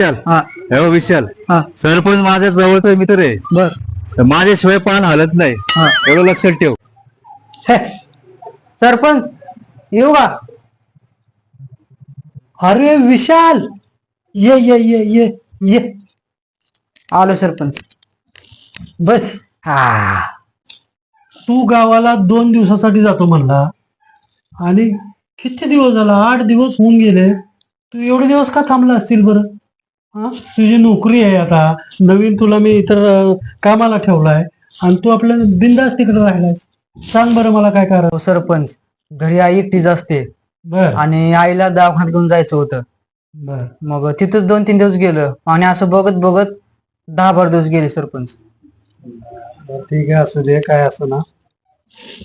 विशाल हा हो विशाल हा सरपंच माझ्या जवळचा मित्र आहे. बर तर माझ्याशिवाय पान हलत नाही. हा एवढं लक्षात ठेव. हे, सरपंच येऊ का? अरे विशाल ये ये ये ये ये आलो सरपंच बस. हा तू गावाला 2 दिवसासाठी जातो म्हणला आणि किती दिवस झाला? 8 दिवस होऊन गेले. तू एवढे दिवस का थांबला असतील बरं? हा तुझी नोकरी आहे आता नवीन, तुला मी इतर कामाला ठेवलाय आणि तू आपल्या बिंदास तिकडे राहिलायस. सांग बरं मला काय कारण? सरपंच, घरी आई एकटीच असते बर आणि आईला दवाखान्यात घेऊन जायचं होतं. बर मग तिथंच 2-3 दिवस गेलं आणि असं बघत बघत 10-12 दिवस गेले सरपंच. बर, ठीक आहे, असू दे, काय असं ना,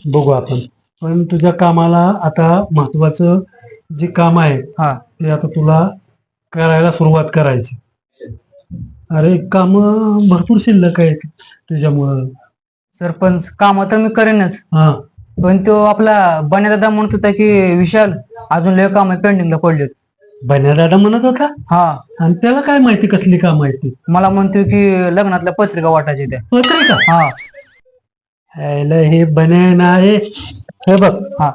बघू आपण. पण तुझ्या कामाला आता महत्वाचं जे काम आहे हा ते आता तुला करायला सुरुवात करायची. अरे काम भरपूर शिल्लक आहेत तुझ्यामुळं. सरपंच, काम तर मी करेनच, हा पण तो आपला बन्या दादा म्हणत होता की विशाल अजून लय काम पेंडिंगला पडलेत. बन्यादादा म्हणत होता? हा, आणि त्याला काय माहिती कसली काम आहे ती? मला म्हणतोय की लग्नातल्या पत्रिका वाटायच्या त्या. पत्रिका? हा ह्याला हे बने ना, हे बघ, हा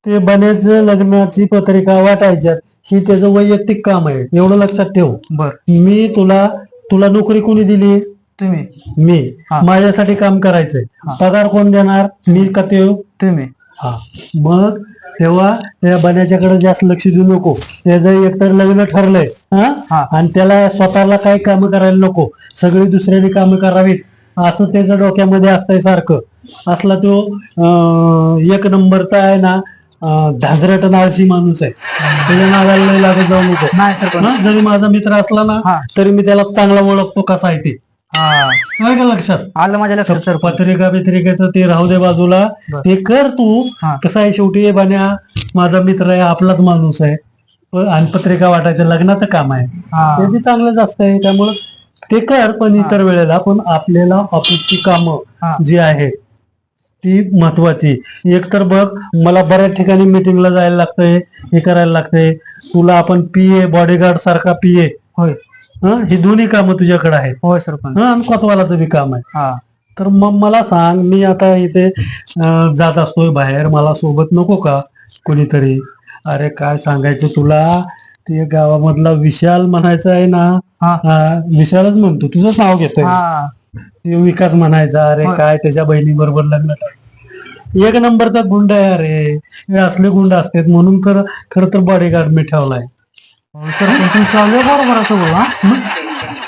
ते बन्याचं लग्नाची पत्रिका वाटायच्यात ही त्याचं वैयक्तिक काम आहे, एवढं लक्षात ठेव. बर. मी तुला नोकरी कोणी दिली? तुम्ही मी. हा. माझ्यासाठी काम करायचंय. हा. पगार कोण देणार? मी का ते? तुम्ही हा. मग तेव्हा त्या बन्याच्याकडे जास्त लक्ष देऊ नको. त्याचं एकतर लग्न ठरलंय, हा. हा, आणि त्याला स्वतःला काही काम करायला नको, सगळी दुसऱ्याने कामं करावीत असं त्याच्या डोक्यामध्ये असतंय सारखं. असला तो एक नंबरचा आहे ना, धांदरट नाळशी माणूस आहे. त्याच्या नादाला लय लागत जाऊ नको. नाही सरपंच. हा, जरी माझा मित्र असला ना हा. तरी मी त्याला चांगला ओळखतो कसा आहे ते. हा काय का लक्षात? आलं माझ्या लक्षात सरपंच. पत्रिका बित्रिकेचं ते राहू दे बाजूला, बर. ते कर तू. हा. कसं आहे, शेवटी हे बन्या माझा मित्र आहे, आपलाच माणूस आहे. आणि पत्रिका वाटायचं लग्नाचं काम आहे, हा. ते बी चांगलंच असतंय, त्यामुळं ते कर. पण इतर वेळेला पण आपल्याला ऑफिसची हा. कामं जी आहेत ती महत्वाची. एक तर बघ, मला बऱ्याच ठिकाणी मिटिंगला जायला लागतंय, हे करायला लागतंय. तुला आपण पीए, बॉडीगार्ड सारखा पीए, होय ही दोन्ही कामं तुझ्याकडे आहेत. होय सरपंच. आणि कोतवालाचं बी काम आहे. हा तर मग मला सांग, मी आता इथे जात असतोय बाहेर, मला सोबत नको का कोणीतरी? अरे काय सांगायचं तुला, ते गावामधला विशाल म्हणायचा आहे ना, हा विशालच म्हणतो, तुझंच नाव घेतोय. हा ते विकास म्हणायचा. अरे होय. काय त्याच्या बहिणी बरोबर लग्न ठरलं. एक नंबरचा गुंड आहे. अरे हे असले गुंड असतात, म्हणून तर खरं तर बॉडीगार्ड मी ठेवलाय. सरपंच, तुमचं आलं बरोबर असं बोल. हा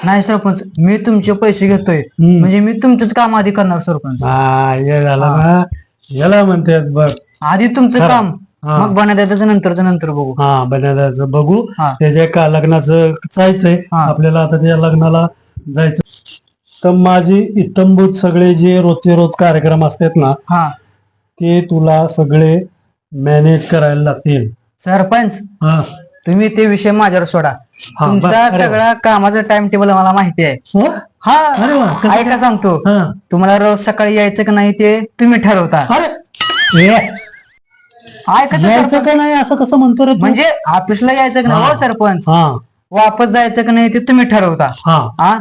नाही सरपंच, मी तुमचे पैसे घेतोय म्हणजे मी तुमचंच काम आधी करणार सरपंच. हा, हे झालं ना, याला म्हणतात बघ. आधी तुमचं खरं. काम, हा. मग बनायचं नंतरचं नंतर बघू. हा, बनायचं बघू. हा. त्याच्या का लग्नाचं जायचंय हा. आपल्याला, आता त्या लग्नाला जायचं. तर माझी इत्तंभूत सगळे जे रोजचे रोज कार्यक्रम असतात ना, हा ते तुला सगळे मॅनेज करायला लागतील. सरपंच, हा. तुम्ही ते विषय माझ्यावर सोडा. हा, तुमचा बरं. अरे सगळा कामाचा टाइम टेबल मला माहिती आहे. हो? हा अरे वा, कसं ऐका काय? सांगतो. हा. तुम्हाला रोज सकाळी यायचं की नाही ते तुम्ही ठरवता. अरे हे, ऐका तर यायचं सरपंच. का नाही असं कसं म्हणतो रे तू? म्हणजे ऑफिसला यायचं की नाही हो सरपंच, हा वापस जायचं की नाही ते तुम्ही ठरवता. हा हा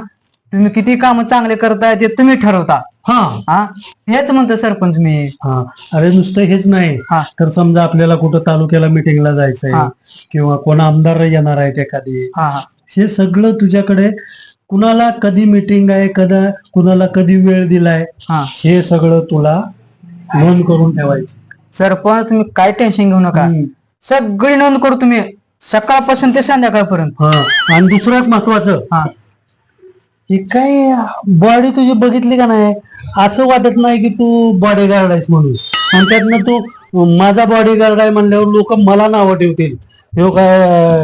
तुम्ही किती काम चांगले करताय ते तुम्ही ठरवता. हा हा हेच म्हणतो सरपंच मी. हा. अरे नुसतं हेच नाही, हा. तर समजा आपल्याला कुठं तालुक्याला मिटिंगला जायचंय, हा. किंवा कोण आमदार येणार आहेत एखादी, हा हा हे सगळं तुझ्याकडे, कुणाला कधी मिटिंग आहे, कुणाला कधी वेळ दिलाय, हा हे सगळं तुला नोंद करून ठेवायचं. सरपंच, तुम्ही काय टेन्शन घेऊ नका. हम्म. सगळी नोंद करू तुम्ही, सकाळपासून ते संध्याकाळपर्यंत. हा. आणि दुसरं एक महत्वाचं, हा ही काय बॉडी तुझी बघितली का नाही, असं वाटत नाही की तू बॉडीगार्ड आहेस म्हणून. आणि त्यातनं तू माझा बॉडीगार्ड आहे म्हणल्यावर लोक मला नावं ठेवतील, ह्यो काय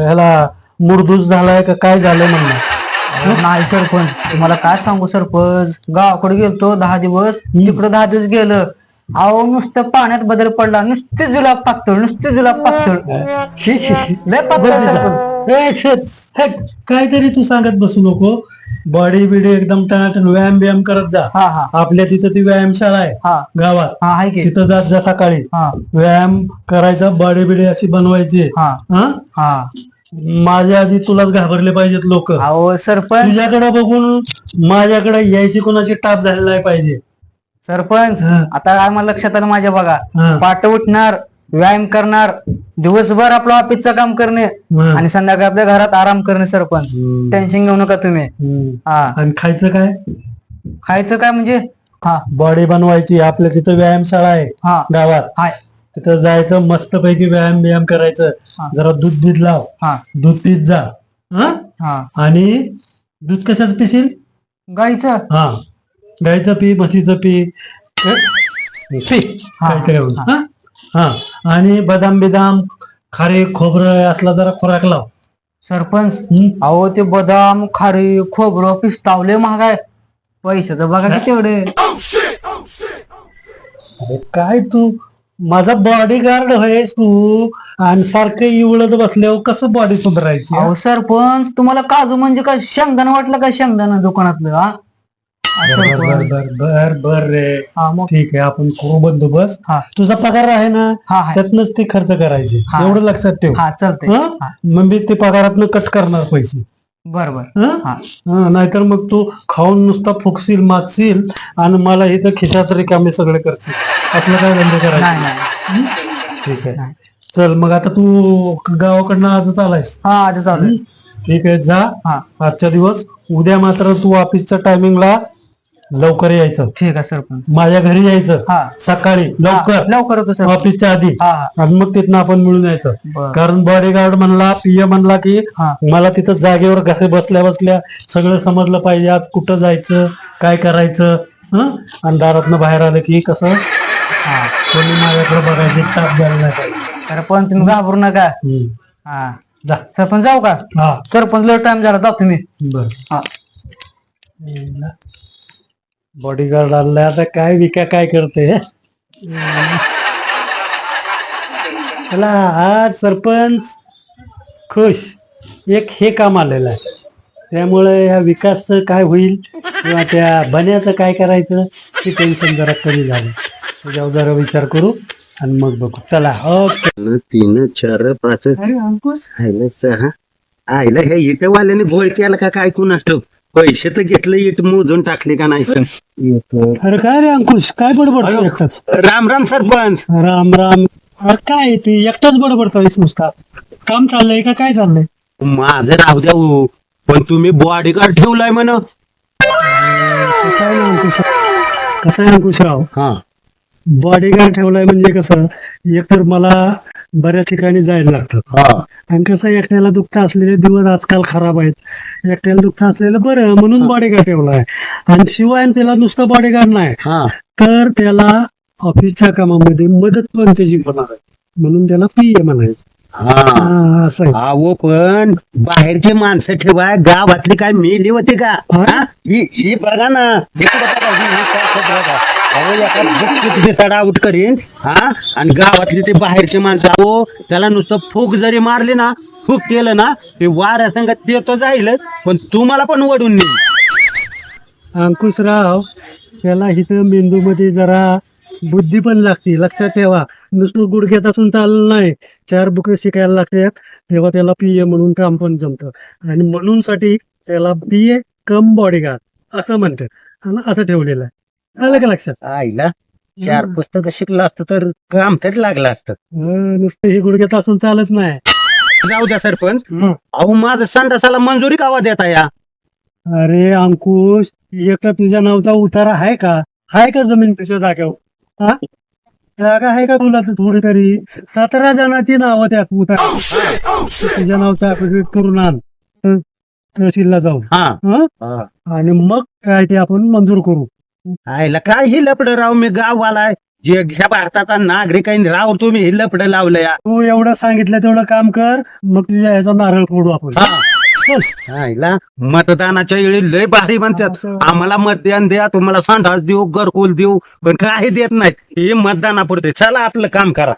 ह्याला मुरदूस झालाय का काय झालंय म्हणणार. नाही सरपंच, तुम्हाला काय सांगू सरपंच, गावाकडे गेलतो 10 दिवस, तिकडं 10 दिवस गेलं. अहो नुसतं पाण्यात बदल पडला, नुसते जुलाब पातळ, नुसते जुलाब पातळ, शी, शी, शी. लय पातळ सरपंच. ए, शेत, हे, काहीतरी तू सांगत बसू नको. बॉडी बिडी एकदम टनाटन, व्यायाम करत जा. हा हा आपल्या तिथं ती व्यायामशाळा आहे हा गावात, हा आहे की. तिथं जात जा सकाळी. हा व्यायाम करायचा, बॉडी बिडी अशी बनवायची. हा हा, हा माझ्या आधी तुलाच घाबरले पाहिजेत लोक. अहो सरपंच तुझ्याकडे बघून माझ्याकडे यायची कोणाची टाप झाली नाही पाहिजे. सरपंच हा. आता आम्हाला लक्षात आलं माझ्या बघा. हा. पाट उठणार, व्यायाम करणार, दिवसभर आपलं ऑफिसचं काम करणे हा. आणि संध्याकाळी आपल्या घरात आराम करणे. सरपंच टेन्शन घेऊ नका तुम्ही. हा. आणि खायचं काय? खायचं काय म्हणजे? हा बॉडी बनवायची. आपल्या तिथं व्यायामशाळा आहे हा गावात. हाय तिथं जायचं, मस्तपैकी व्यायाम करायचं. हा. जरा दूध लाव, हा दूध पीत जा. हा? हा आणि दूध कशाच पिशील? गाईचं. हा, गाईचं पी, म्हशीचं पी. पी हा. काहीतरी होईल. हा? हा. आणि बदाम खारे खोबरं असला जरा खुराक लाव. सरपंच हम्म? अहो ते बदाम, खारी, खोबरं, पिस्तावले महाग आहे. पैशाचं बघा की तेवढे. अरे काय तू माझा बॉडीगार्ड आहेस तू, आणि सारखं इवळत बसल्यावर कसं बॉडी सुधारायची? अहो सरपंच तुम्हाला काजू म्हणजे काय शेंगदाणा वाटलं काय? शेंगदाणा दुकानातलं. हा बर बर बर बर बर रे. हा मग ठीक आहे, आपण करू बंदोबस्त. हा तुझा पगार आहे ना, हा हाय. त्यातनच ते खर्च करायचे. हा. एवढं लक्षात ठेव. हा चालतंय. हं? हा. मग मी ते पगारातनं कट करणार पैसे. बर बर. हं? हा हं, नाहीतर मग तू खाऊन नुसता फुकशील, मागशील, आणि मला इथं खिशात रिकामे सगळे करशील. असलं काय धंदे नाही करायचे? नाही. ठीक आहे. चल मग आता तू गावाकडनं आजच आलायस. हा आज चालू आहे. ठीक आहे, जा हा आजच्या दिवस. उद्या मात्र तू ऑफिसच्या टायमिंगला लवकर यायचं. ठीक आहे सरपंच. माझ्या घरी यायचं हा सकाळी लवकर, हा, लवकर होतो सर. ऑफिसच्या आधी. हा हा आणि मग तिथनं आपण मिळून यायचं. बर. कारण बॉडीगार्ड म्हणला, पीए म्हणला की हा मला तिथं जागेवर घरी बसल्या बसल्या सगळं समजलं पाहिजे. आज कुठं जायचं, काय करायचं. हं? आणि दारातनं बाहेर आलं की कसं हा कोणी माझ्याकडे बघायची टाप द्यायला नाही पाहिजे. सरपंच तुम्ही घाबरू नका. हम्म. हा जा. सरपंच जाऊ का? हा सरपंच लय टाइम झाला, जाऊ तुम्ही. बर. हा बॉडीगार्ड आणलाय, आता काय विका काय करते. चला, आज सरपंच खुश. एक हे काम आलेलं आहे, त्यामुळे या विकासचं काय होईल किंवा त्या बन्याचं काय करायचं ते टेन्शन जरा कमी झालं. त्याच्यावर जरा विचार करू आणि मग बघू. चला, ओके. 3 4 5 अरे अंकुश, आयला 6 आयला हे इटवाल्याने घोळ केला का काय कुणास ठाऊक. पैसे तर घेतले, इट मोजून टाकले का नाही. अरे काय रे अंकुश, काय बडबडतो एकटाच? राम राम सरपंच. राम राम. अरे काय ते एकटाच बडबडतोयस नुसता? काम चाललंय का काय चाललंय? माझं राहू द्या हो, पण तुम्ही बॉडीगार्ड ठेवलाय म्हण. कसं आहे ना अंकुश, कसं आहे अंकुशराव, हा बॉडीगार्ड ठेवलाय म्हणजे कसं, एकतर मला बऱ्याच ठिकाणी जायला लागतं. हा आणि कसं एकट्याला दुःख असलेले दिवस आजकाल खराब आहेत. एकट्याला दुःख असलेलं बरं म्हणून बॉडीगार्ड ठेवलाय. आणि शिवाय त्याला नुसतं बॉडीगार्ड नाही, हा तर त्याला ऑफिसच्या कामामध्ये मदत पण त्याची होणार आहे, म्हणून त्याला पीए म्हणायचं. हा हा, असं आहे. अहो पण बाहेरचे माणसं ठेवाय, गावातली काय मेली होती का? हा? हा? ही बघा ना, इकडं बघा, ही काय खबर आहे का? अहो, एका बुक्कीत बिसाड आउट करीन. हा, आणि गावातली ते बाहेरचे माणसं, अहो त्याला नुसतं फूक जरी मारली ना, फूक केलं ना, ते वाऱ्या संगत ते तो जाईलच, पण तुम्हाला पण वडून नेईल. अंकुशराव, त्याला इथं मेंदूमध्ये जरा बुद्धी पण लागते. लक्षात ठेवा, नुसतं गुडघ्यात असून चाललं नाही, 4 बुक शिकायला लागतात, तेव्हा त्याला पीए म्हणून काम पण जमतं. आणि म्हणून साठी त्याला पीए कम बॉडीगार्ड असं म्हणतात, आणि असं ठेवलेलं आहे. आलं का लक्षात? आईला 4 पुस्तकं शिकलं असतं तर काम तरी लागलं असतं. नुसतं हे गुडघ्यात असून चालत नाही. जाऊ द्या सरपंच. हं. अहो माझं संडासाला मंजुरी कावा देता या? अरे अंकुश, एक तर तुझ्या नावचा उतारा आहे का? आहे का जमीन तुझ्या जागेवर? हा, जागा आहे का तुला थोडी तरी? 17 जणांची नावं त्यात उतारा. तुझ्या नावचा affidavit करून आण तहसीलला जाऊन. हा हं? हा. आणि मग काय ते आपण मंजूर करू. आईला काय ही लपड राव, मी गाववालाय, जे ह्या भारताचा नागरिक आहे राव, तुम्ही ही लपड लावलं या. तू एवढं सांगितलं तेवढं काम कर, मग तुझ्या ह्याचा नारळ फोडू आपण. हा. आईला मतदानाच्या वेळी लय भारी म्हणतात, आम्हाला मतदान द्या, तुम्हाला संडास देऊ, घरकुल देऊ, पण काही देत नाहीत. हे मतदानापुरते. चला आपलं काम करा.